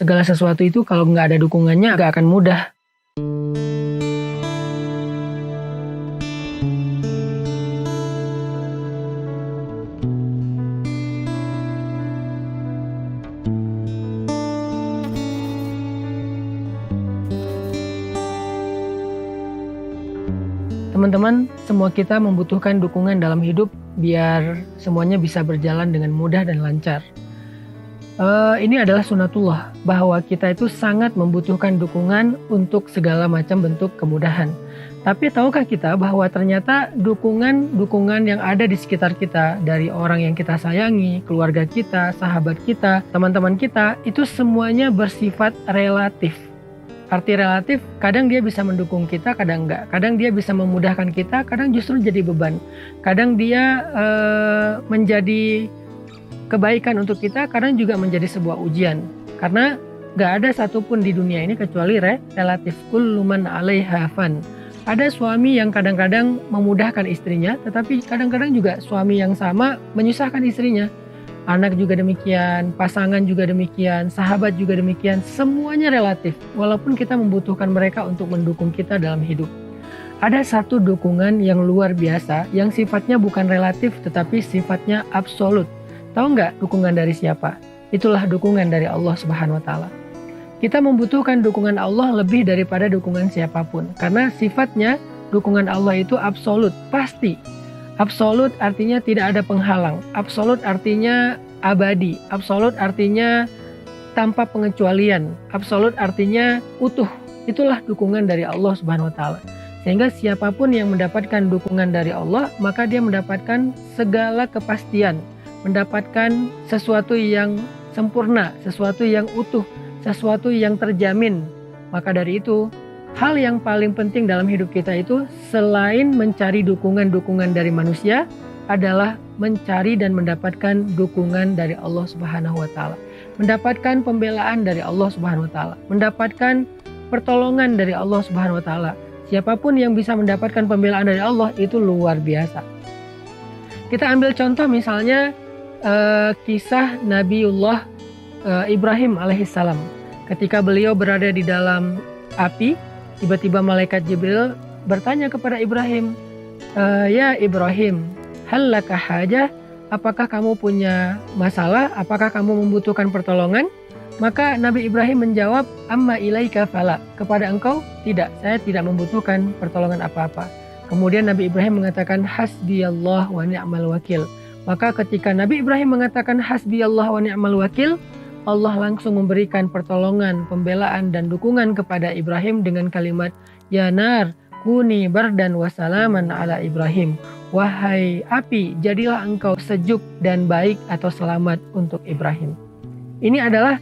Segala sesuatu itu kalau nggak ada dukungannya nggak akan mudah. Teman-teman, semua kita membutuhkan dukungan dalam hidup biar semuanya bisa berjalan dengan mudah dan lancar. Ini adalah sunatullah, bahwa kita itu sangat membutuhkan dukungan untuk segala macam bentuk kemudahan. Tapi tahukah kita bahwa ternyata dukungan yang ada di sekitar kita, dari orang yang kita sayangi, keluarga kita, sahabat kita, teman-teman kita, itu semuanya bersifat relatif. Arti relatif, kadang dia bisa mendukung kita, kadang enggak. Kadang dia bisa memudahkan kita, kadang justru jadi beban. Kadang dia menjadi kebaikan untuk kita, kadang juga menjadi sebuah ujian. Karena enggak ada satupun di dunia ini kecuali relatif. Kullu man 'alaiha fan. Ada suami yang kadang-kadang memudahkan istrinya, tetapi kadang-kadang juga suami yang sama menyusahkan istrinya. Anak juga demikian, pasangan juga demikian, sahabat juga demikian, semuanya relatif. Walaupun kita membutuhkan mereka untuk mendukung kita dalam hidup. Ada satu dukungan yang luar biasa, yang sifatnya bukan relatif tetapi sifatnya absolut. Tahu nggak dukungan dari siapa? Itulah dukungan dari Allah Subhanahu wa Ta'ala. Kita membutuhkan dukungan Allah lebih daripada dukungan siapapun, karena sifatnya dukungan Allah itu absolut, pasti. Absolut artinya tidak ada penghalang. Absolut artinya abadi. Absolut artinya tanpa pengecualian. Absolut artinya utuh. Itulah dukungan dari Allah Subhanahu wa Ta'ala. Sehingga siapapun yang mendapatkan dukungan dari Allah, maka dia mendapatkan segala kepastian, mendapatkan sesuatu yang sempurna, sesuatu yang utuh, sesuatu yang terjamin. Maka dari itu, hal yang paling penting dalam hidup kita itu selain mencari dukungan-dukungan dari manusia adalah mencari dan mendapatkan dukungan dari Allah Subhanahu wa Ta'ala. Mendapatkan pembelaan dari Allah Subhanahu wa Ta'ala. Mendapatkan pertolongan dari Allah Subhanahu wa Ta'ala. Siapapun yang bisa mendapatkan pembelaan dari Allah itu luar biasa. Kita ambil contoh misalnya kisah Nabiullah Ibrahim alaihissalam. Ketika beliau berada di dalam api, tiba-tiba malaikat Jibril bertanya kepada Ibrahim, "Ya Ibrahim, hal laka hajah? Apakah kamu punya masalah? Apakah kamu membutuhkan pertolongan?" Maka Nabi Ibrahim menjawab, "Amma ilaika fala." Kepada engkau, tidak. Saya tidak membutuhkan pertolongan apa-apa. Kemudian Nabi Ibrahim mengatakan, "Hasbiyallah wa ni'mal wakil." Maka ketika Nabi Ibrahim mengatakan hasbiyallah wa ni'mal wakil, Allah langsung memberikan pertolongan, pembelaan, dan dukungan kepada Ibrahim dengan kalimat, "Ya nar, kuni bardan wa salaman ala Ibrahim." Wahai api, jadilah engkau sejuk dan baik atau selamat untuk Ibrahim. Ini adalah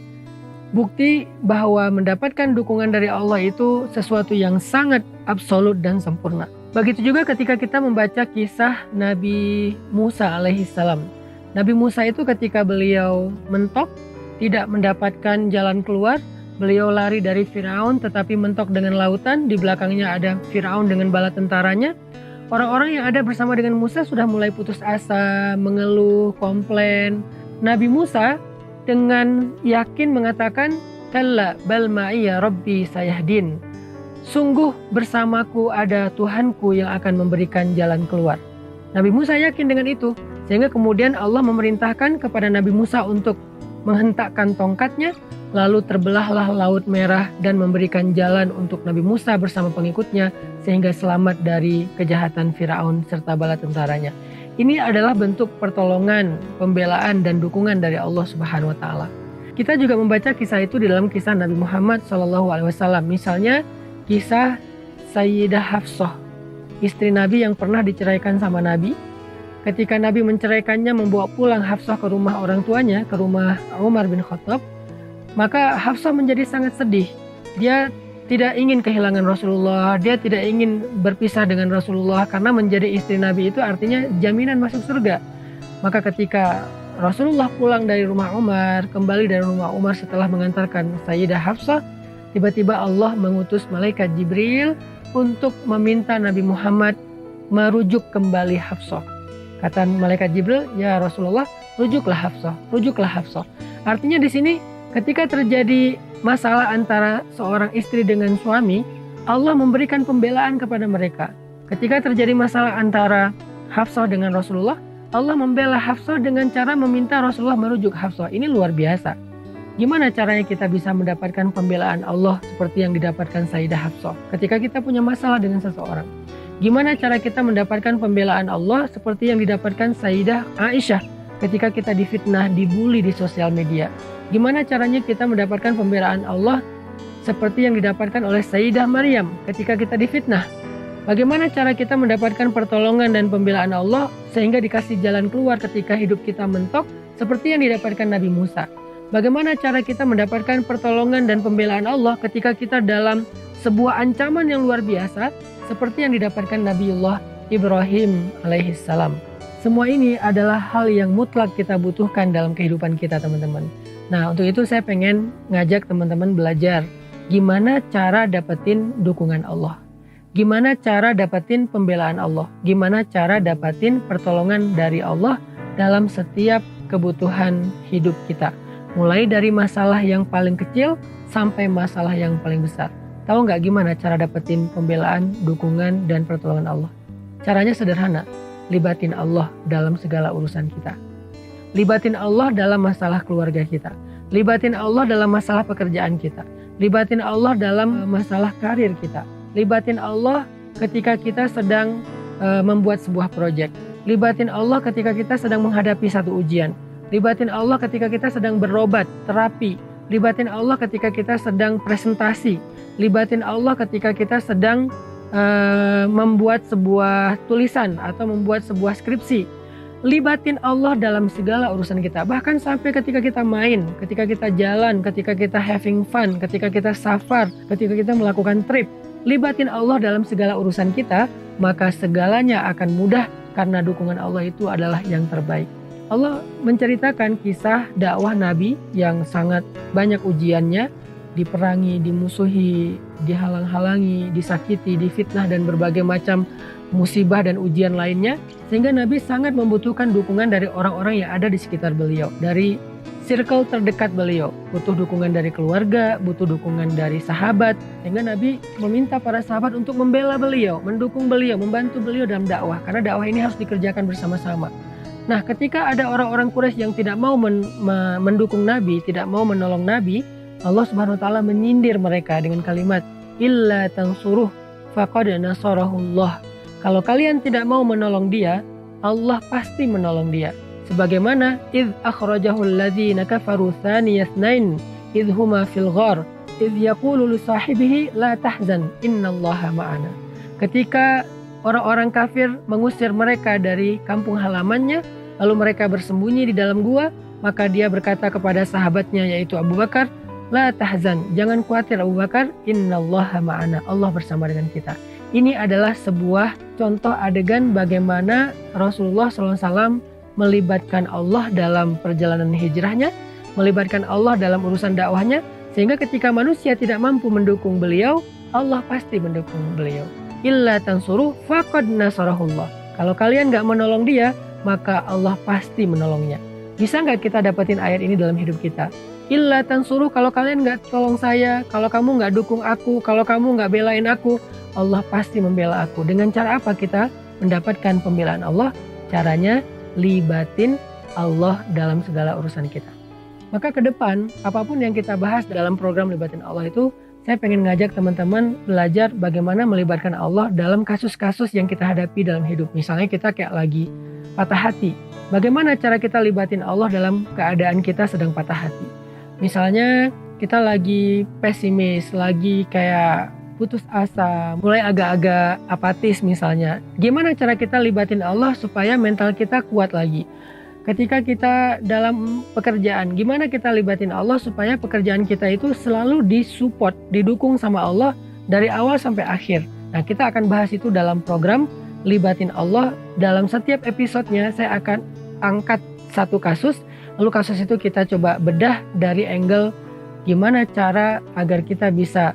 bukti bahwa mendapatkan dukungan dari Allah itu sesuatu yang sangat absolut dan sempurna. Begitu juga ketika kita membaca kisah Nabi Musa alaihissalam. Nabi Musa itu ketika beliau mentok, tidak mendapatkan jalan keluar, beliau lari dari Firaun tetapi mentok dengan lautan, di belakangnya ada Firaun dengan bala tentaranya. Orang-orang yang ada bersama dengan Musa sudah mulai putus asa, mengeluh, komplain. Nabi Musa dengan yakin mengatakan, "Kalla bal ma'iya rabbi sayahdin." Sungguh bersamaku ada Tuhanku yang akan memberikan jalan keluar. Nabi Musa yakin dengan itu, sehingga kemudian Allah memerintahkan kepada Nabi Musa untuk menghentakkan tongkatnya, lalu terbelahlah Laut Merah dan memberikan jalan untuk Nabi Musa bersama pengikutnya sehingga selamat dari kejahatan Firaun serta bala tentaranya. Ini adalah bentuk pertolongan, pembelaan, dan dukungan dari Allah Subhanahu wa Ta'ala. Kita juga membaca kisah itu di dalam kisah Nabi Muhammad SAW. Misalnya kisah Sayyidah Hafsah, istri Nabi yang pernah diceraikan sama Nabi. Ketika Nabi menceraikannya, membawa pulang Hafsah ke rumah orang tuanya, ke rumah Umar bin Khattab, maka Hafsah menjadi sangat sedih. Dia tidak ingin kehilangan Rasulullah, dia tidak ingin berpisah dengan Rasulullah, karena menjadi istri Nabi itu artinya jaminan masuk surga. Maka ketika Rasulullah pulang dari rumah Umar, kembali dari rumah Umar setelah mengantarkan Sayyidah Hafsah, tiba-tiba Allah mengutus malaikat Jibril untuk meminta Nabi Muhammad merujuk kembali Hafsah. Kata malaikat Jibril, "Ya Rasulullah, rujuklah Hafsah, rujuklah Hafsah." Artinya di sini ketika terjadi masalah antara seorang istri dengan suami, Allah memberikan pembelaan kepada mereka. Ketika terjadi masalah antara Hafsah dengan Rasulullah, Allah membela Hafsah dengan cara meminta Rasulullah merujuk Hafsah. Ini luar biasa. Gimana caranya kita bisa mendapatkan pembelaan Allah seperti yang didapatkan Sayyidah Hafsah ketika kita punya masalah dengan seseorang? Gimana cara kita mendapatkan pembelaan Allah seperti yang didapatkan Sayyidah Aisyah ketika kita difitnah, dibully di sosial media? Gimana caranya kita mendapatkan pembelaan Allah seperti yang didapatkan oleh Sayyidah Maryam ketika kita difitnah? Bagaimana cara kita mendapatkan pertolongan dan pembelaan Allah sehingga dikasih jalan keluar ketika hidup kita mentok seperti yang didapatkan Nabi Musa? Bagaimana cara kita mendapatkan pertolongan dan pembelaan Allah ketika kita dalam sebuah ancaman yang luar biasa seperti yang didapatkan Nabiullah Ibrahim alaihissalam? Semua ini adalah hal yang mutlak kita butuhkan dalam kehidupan kita, teman-teman. Nah, untuk itu saya pengen ngajak teman-teman belajar gimana cara dapetin dukungan Allah. Gimana cara dapetin pembelaan Allah. Gimana cara dapetin pertolongan dari Allah dalam setiap kebutuhan hidup kita. Mulai dari masalah yang paling kecil sampai masalah yang paling besar. Tahu nggak gimana cara dapetin pembelaan, dukungan, dan pertolongan Allah? Caranya sederhana, libatin Allah dalam segala urusan kita. Libatin Allah dalam masalah keluarga kita. Libatin Allah dalam masalah pekerjaan kita. Libatin Allah dalam masalah karir kita. Libatin Allah ketika kita sedang membuat sebuah proyek. Libatin Allah ketika kita sedang menghadapi satu ujian. Libatin Allah ketika kita sedang berobat, terapi. Libatin Allah ketika kita sedang presentasi. Libatin Allah ketika kita sedang membuat sebuah tulisan atau membuat sebuah skripsi. Libatin Allah dalam segala urusan kita. Bahkan sampai ketika kita main, ketika kita jalan, ketika kita having fun, ketika kita safar, ketika kita melakukan trip. Libatin Allah dalam segala urusan kita, maka segalanya akan mudah karena dukungan Allah itu adalah yang terbaik. Allah menceritakan kisah dakwah Nabi yang sangat banyak ujiannya, diperangi, dimusuhi, dihalang-halangi, disakiti, difitnah, dan berbagai macam musibah dan ujian lainnya, sehingga Nabi sangat membutuhkan dukungan dari orang-orang yang ada di sekitar beliau, dari circle terdekat beliau. Butuh dukungan dari keluarga, butuh dukungan dari sahabat, sehingga Nabi meminta para sahabat untuk membela beliau, mendukung beliau, membantu beliau dalam dakwah, karena dakwah ini harus dikerjakan bersama-sama. Nah, ketika ada orang-orang Quraisy yang tidak mau mendukung Nabi, tidak mau menolong Nabi, Allah Subhanahu wa taala menyindir mereka dengan kalimat illa tansuruh faqad nasarahullah. Kalau kalian tidak mau menolong dia, Allah pasti menolong dia. Sebagaimana idz akhrajahu alladzina kafaru thaniyasnain idz huma fil ghar idz yaqulu li sahibihi la tahzan innallaha ma'ana. Ketika orang-orang kafir mengusir mereka dari kampung halamannya, lalu mereka bersembunyi di dalam gua, maka dia berkata kepada sahabatnya yaitu Abu Bakar, la tahzan, jangan khawatir Abu Bakar, innallaha ma'ana, Allah bersama dengan kita. Ini adalah sebuah contoh adegan bagaimana Rasulullah SAW melibatkan Allah dalam perjalanan hijrahnya, melibatkan Allah dalam urusan dakwahnya, sehingga ketika manusia tidak mampu mendukung beliau, Allah pasti mendukung beliau. Illa tansuru faqad nasarahullah. Kalau kalian gak menolong dia, maka Allah pasti menolongnya. Bisa gak kita dapetin ayat ini dalam hidup kita? Illa tansuru, kalau kalian gak tolong saya, kalau kamu gak dukung aku, kalau kamu gak belain aku, Allah pasti membela aku. Dengan cara apa kita mendapatkan pembelaan Allah? Caranya libatin Allah dalam segala urusan kita. Maka ke depan, apapun yang kita bahas dalam program Libatin Allah itu, saya pengen ngajak teman-teman belajar bagaimana melibatkan Allah dalam kasus-kasus yang kita hadapi dalam hidup. Misalnya kita kayak lagi patah hati. Bagaimana cara kita libatin Allah dalam keadaan kita sedang patah hati? Misalnya kita lagi pesimis, lagi kayak putus asa, mulai agak-agak apatis misalnya. Gimana cara kita libatin Allah supaya mental kita kuat lagi? Ketika kita dalam pekerjaan, gimana kita libatin Allah supaya pekerjaan kita itu selalu disupport, didukung sama Allah dari awal sampai akhir. Nah, kita akan bahas itu dalam program Libatin Allah. Dalam setiap episodenya saya akan angkat satu kasus, lalu kasus itu kita coba bedah dari angle gimana cara agar kita bisa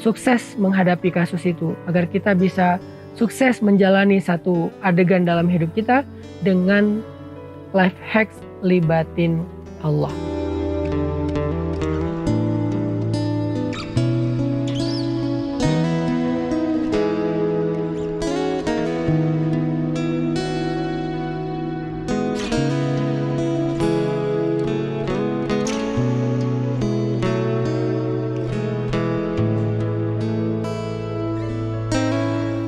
sukses menghadapi kasus itu, agar kita bisa sukses menjalani satu adegan dalam hidup kita dengan life hacks libatin Allah.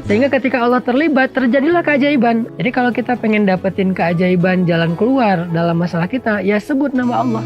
Sehingga ketika Allah terlibat, terjadilah keajaiban. Jadi kalau kita pengen dapetin keajaiban jalan keluar dalam masalah kita, ya sebut nama Allah.